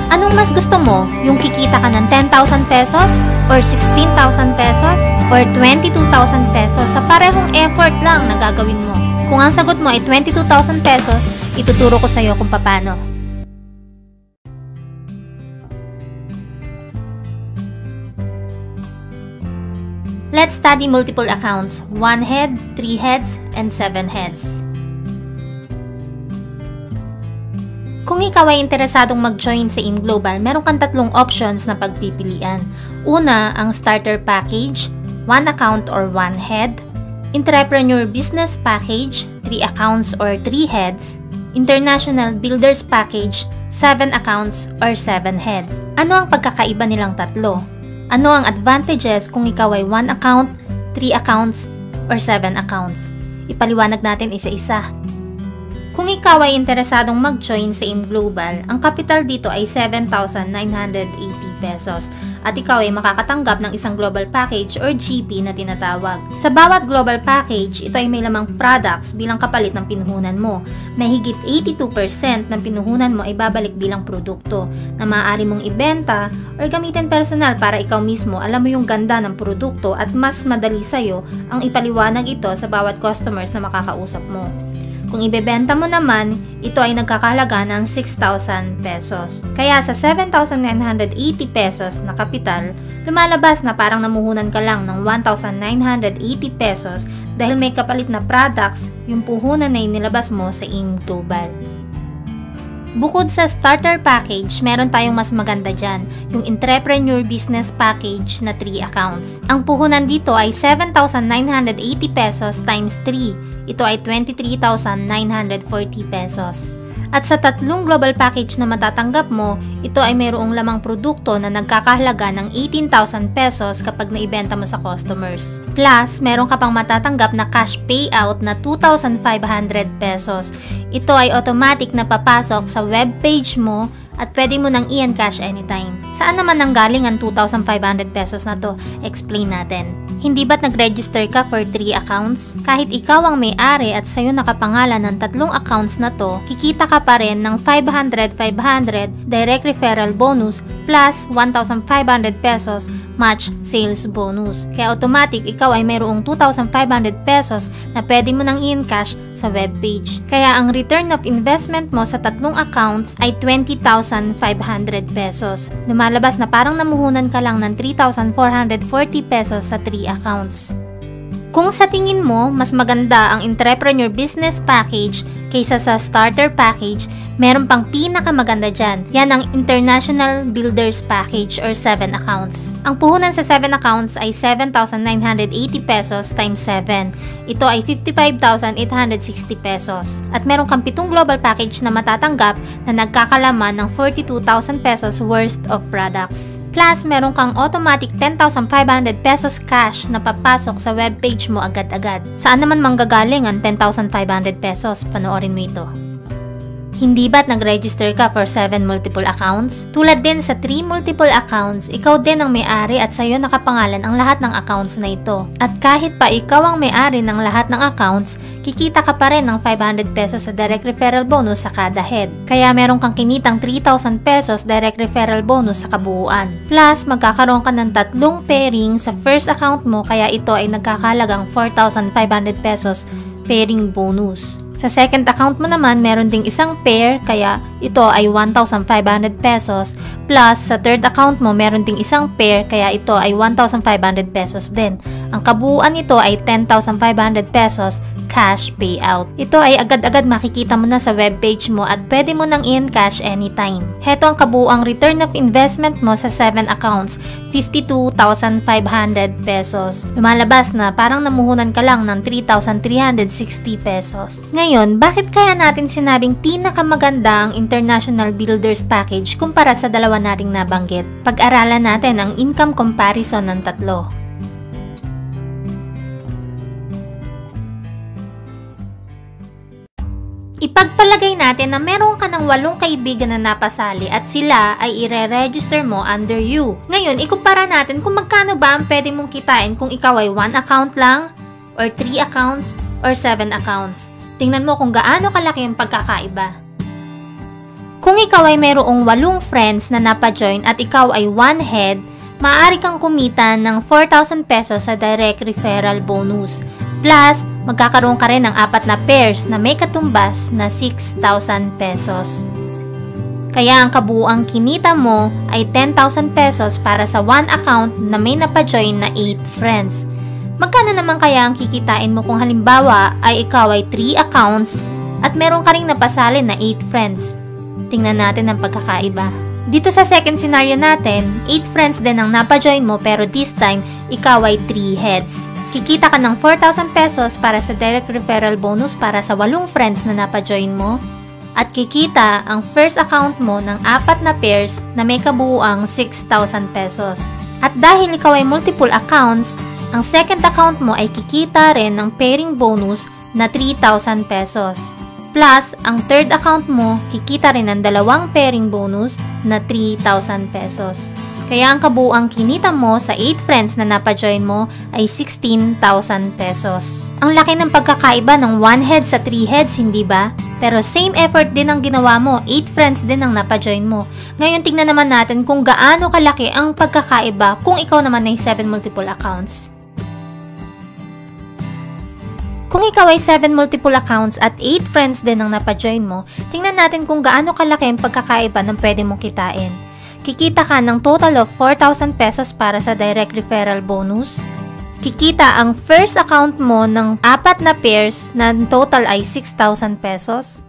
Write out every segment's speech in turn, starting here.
Anong mas gusto mo? Yung kikita ka ng 10,000 pesos? Or 16,000 pesos? Or 22,000 pesos? Sa parehong effort lang na gagawin mo. Kung ang sagot mo ay 22,000 pesos, ituturo ko sa'yo kung paano. Let's study multiple accounts. 1 head, 3 heads, and 7 heads. Kung ikaw ay interesadong mag-join sa AIM Global, meron kang tatlong options na pagpipilian. Una, ang Starter Package, 1 account or 1 head. Entrepreneur Business Package, 3 accounts or 3 heads. International Builders Package, 7 accounts or 7 heads. Ano ang pagkakaiba nilang tatlo? Ano ang advantages kung ikaw ay 1 account, 3 accounts, or 7 accounts? Ipaliwanag natin isa-isa. Kung ikaw ay interesadong mag-join sa AIM Global, ang capital dito ay 7,980 pesos at ikaw ay makakatanggap ng isang global package or GP na tinatawag. Sa bawat global package, ito ay may lamang products bilang kapalit ng pinuhunan mo. Mahigit 82% ng pinuhunan mo ay babalik bilang produkto na maaari mong ibenta or gamitin personal para ikaw mismo alam mo yung ganda ng produkto at mas madali sa'yo ang ipaliwanag ito sa bawat customers na makakausap mo. Kung ibebenta mo naman, ito ay nagkakahalaga ng 6,000 pesos. Kaya sa 7,980 pesos na kapital, lumalabas na parang namuhunan ka lang ng 1,980 pesos dahil may kapalit na products yung puhunan na inilabas mo sa AIM Global. Bukod sa starter package, meron tayong mas maganda dyan, yung Entrepreneur Business Package na 3 accounts. Ang puhunan dito ay 7,980 pesos times 3. Ito ay 23,940 pesos. At sa tatlong global package na matatanggap mo, ito ay mayroong lamang produkto na nagkakahalaga ng 18,000 pesos kapag naibenta mo sa customers. Plus, meron ka pang matatanggap na cash payout na 2,500 pesos. Ito ay automatic na papasok sa web page mo at pwede mo nang i-encash anytime. Saan naman nanggaling ang 2,500 pesos na to? Explain natin. Hindi ba't nag-register ka for 3 accounts? Kahit ikaw ang may-ari at sa'yo nakapangalan ng tatlong accounts na to, kikita ka pa rin ng 500 direct referral bonus plus 1,500 pesos match sales bonus. Kaya automatic ikaw ay mayroong 2,500 pesos na pwede mo nang i-encash sa webpage. Kaya ang return of investment mo sa tatlong accounts ay 20,500 pesos. Lumalabas na parang namuhunan ka lang ng 3,440 pesos sa 3 accounts. Kung sa tingin mo, mas maganda ang Entrepreneur Business Package kaysa sa Starter Package, meron pang pinakamaganda dyan. Yan ang International Builders Package or 7 accounts. Ang puhunan sa 7 accounts ay 7,980 pesos times 7. Ito ay 55,860 pesos. At meron kang 7 global package na matatanggap na nagkakalaman ng 42,000 pesos worth of products. Plus, meron kang automatic 10,500 pesos cash na papasok sa webpage mo agad-agad. Saan naman manggagaling ang 10,500 pesos? Panoorin mo ito. Hindi ba't nag-register ka for 7 multiple accounts? Tulad din sa 3 multiple accounts, ikaw din ang may-ari at sa'yo nakapangalan ang lahat ng accounts na ito. At kahit pa ikaw ang may-ari ng lahat ng accounts, kikita ka pa rin ng 500 pesos sa direct referral bonus sa kada head. Kaya meron kang kinitang 3,000 pesos direct referral bonus sa kabuuan. Plus, magkakaroon ka ng 3 pairing sa first account mo kaya ito ay nagkakahalagang 4,500 pesos pairing bonus. Sa second account mo naman, meron ding isang pair, kaya ito ay 1,500 pesos. Plus, sa third account mo, meron ding isang pair, kaya ito ay 1,500 pesos din. Ang kabuuan nito ay 10,500 pesos cash payout. Ito ay agad-agad makikita mo na sa webpage mo at pwede mo nang i-encash anytime. Heto ang kabuuang return of investment mo sa 7 accounts, 52,500 pesos. Lumalabas na parang namuhunan ka lang ng 3,360 pesos. Ngayon, bakit kaya natin sinabing pinakamaganda ang International Builders Package kumpara sa dalawa nating nabanggit? Pag-aralan natin ang income comparison ng tatlo. Ipagpalagay natin na meron ka ng 8 kaibigan na napasali at sila ay ire-register mo under you. Ngayon, ikumpara natin kung magkano ba ang pwede mong kitain kung ikaw ay 1 account lang, or 3 accounts, or 7 accounts. Tingnan mo kung gaano kalaki ang pagkakaiba. Kung ikaw ay mayroong 8 friends na napa-join at ikaw ay 1 head, maaari kang kumita ng 4,000 pesos sa direct referral bonus. Plus, magkakaroon ka rin ng 4 na pairs na may katumbas na 6,000 pesos. Kaya ang kabuuang kinita mo ay 10,000 pesos para sa 1 account na may napa-join na 8 friends. Magkano naman kaya ang kikitain mo kung halimbawa ay ikaw ay 3 accounts at meron ka ring napasalin na 8 friends? Tingnan natin ang pagkakaiba. Dito sa second scenario natin, 8 friends din ang napa-join mo pero this time, ikaw ay 3 heads. Kikita ka ng 4,000 pesos para sa direct referral bonus para sa 8 friends na napa-join mo. At kikita ang first account mo ng 4 na pairs na may kabuuang 6,000 pesos. At dahil ikaw ay multiple accounts, ang second account mo ay kikita rin ng pairing bonus na 3,000 pesos. Plus, ang third account mo, kikita rin ng 2 pairing bonus na 3,000 pesos. Kaya ang kabuuang kinita mo sa 8 friends na napa-join mo ay 16,000 pesos. Ang laki ng pagkakaiba ng 1 head sa 3 heads, hindi ba? Pero same effort din ang ginawa mo, 8 friends din ang napa-join mo. Ngayon tingnan naman natin kung gaano kalaki ang pagkakaiba kung ikaw naman ay 7 multiple accounts. Kung ikaw ay 7 multiple accounts at 8 friends din ang napa-join mo, tingnan natin kung gaano kalaki ang pagkakaiba ng pwede mong kitain. Kikita ka ng total of 4,000 pesos para sa direct referral bonus. Kikita ang first account mo ng 4 na pairs na total ay 6,000 pesos.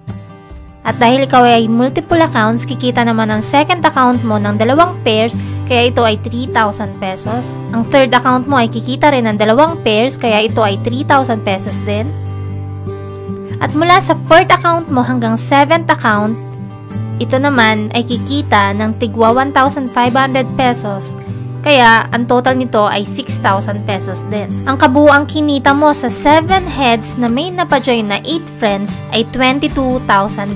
At dahil ikaw ay multiple accounts, kikita naman ang second account mo ng 2 pairs, kaya ito ay 3,000 pesos. Ang third account mo ay kikita rin ng 2 pairs, kaya ito ay 3,000 pesos din. At mula sa fourth account mo hanggang 7th account, ito naman ay kikita ng tigwa 1,500 pesos, kaya ang total nito ay 6,000 pesos din. Ang kabuuang kinita mo sa 7 heads na may napa-join na 8 friends ay 22,000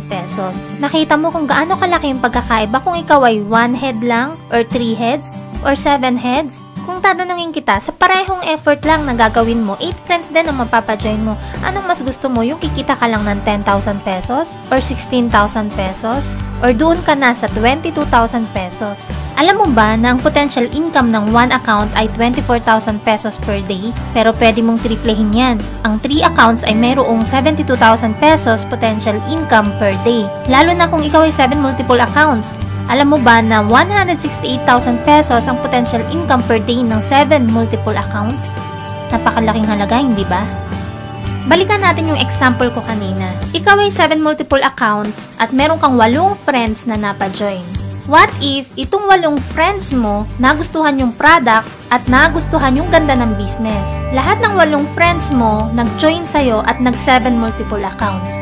pesos. Nakita mo kung gaano kalaki yung pagkakaiba kung ikaw ay 1 head lang, or 3 heads, or 7 heads? Kung tatanungin kita, sa parehong effort lang na gagawin mo, 8 friends din ang mapapajoin mo, anong mas gusto mo? Yung kikita ka lang ng 10,000 pesos? Or 16,000 pesos? Or doon ka na sa 22,000 pesos? Alam mo ba na ang potential income ng 1 account ay 24,000 pesos per day? Pero pwede mong triplehin yan. Ang 3 accounts ay mayroong 72,000 pesos potential income per day. Lalo na kung ikaw ay 7 multiple accounts. Alam mo ba na 168,000 pesos ang potential income per day ng 7 multiple accounts? Napakalaking halaga, hindi ba? Balikan natin yung example ko kanina. Ikaw ay 7 multiple accounts at meron kang 8 friends na napa-join. What if itong 8 friends mo nagustuhan yung products at nagustuhan yung ganda ng business? Lahat ng 8 friends mo nag-join sa'yo at nag-7 multiple accounts.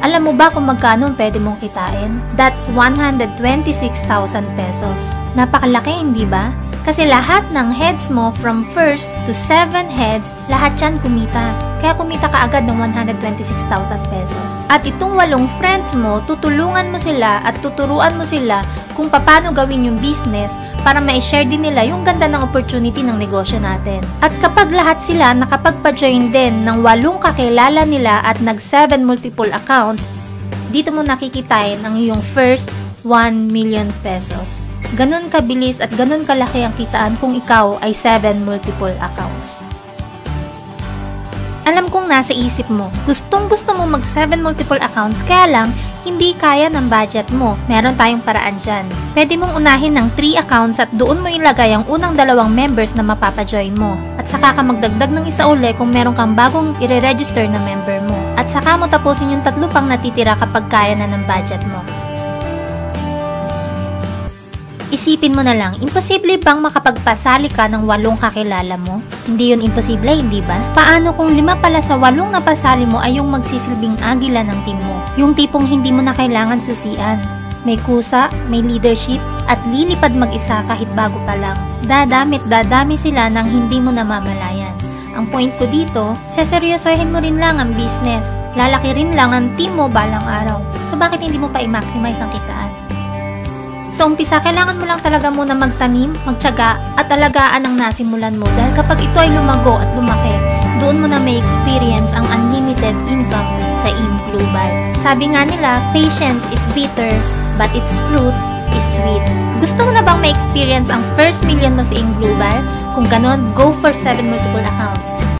Alam mo ba kung magkano pwede mong kitain? That's 126,000 pesos. Napakalaki, hindi ba? Kasi lahat ng heads mo from 1st to 7 heads, lahat yan kumita. Kaya kumita ka agad ng 126,000 pesos. At itong 8 friends mo, tutulungan mo sila at tuturuan mo sila kung paano gawin yung business para ma-share din nila yung ganda ng opportunity ng negosyo natin. At kapag lahat sila nakapagpa-join din ng 8 kakilala nila at nag-7 multiple accounts, dito mo nakikitain ang iyong first 1 million pesos. Ganun kabilis at ganun kalaki ang kitaan kung ikaw ay 7 multiple accounts. Alam kong nasa isip mo, gustong-gusto mo mag 7 multiple accounts, kaya lang, hindi kaya ng budget mo. Meron tayong paraan dyan. Pwede mong unahin ng 3 accounts at doon mo ilagay ang unang 2 members na mapapajoin mo. At saka ka magdagdag ng isa uli kung meron kang bagong i-register na member mo. At saka mo tapusin yung 3 pang natitira kapag kaya na ng budget mo. Isipin mo na lang, imposible bang makapagpasali ka ng 8 kakilala mo? Hindi yun imposible, hindi ba? Paano kung 5 pala sa 8 na pasali mo ay yung magsisilbing agila ng team mo? Yung tipong hindi mo na kailangan susian. May kusa, may leadership, at lilipad mag-isa kahit bago pa lang. Dadami sila nang hindi mo namamalayan. Ang point ko dito, seseryosohin mo rin lang ang business. Lalaki rin lang ang team mo balang araw. So bakit hindi mo pa i-maximize ang kitaan? Sa umpisa, kailangan mo lang talaga muna magtanim, magtiyaga, at alagaan ang nasimulan mo dahil kapag ito ay lumago at lumaki, doon mo na may experience ang unlimited income sa IM Global. Sabi nga nila, patience is bitter, but its fruit is sweet. Gusto mo na bang ma-experience ang first million mo sa ING Global? Kung ganon, go for 7 multiple accounts.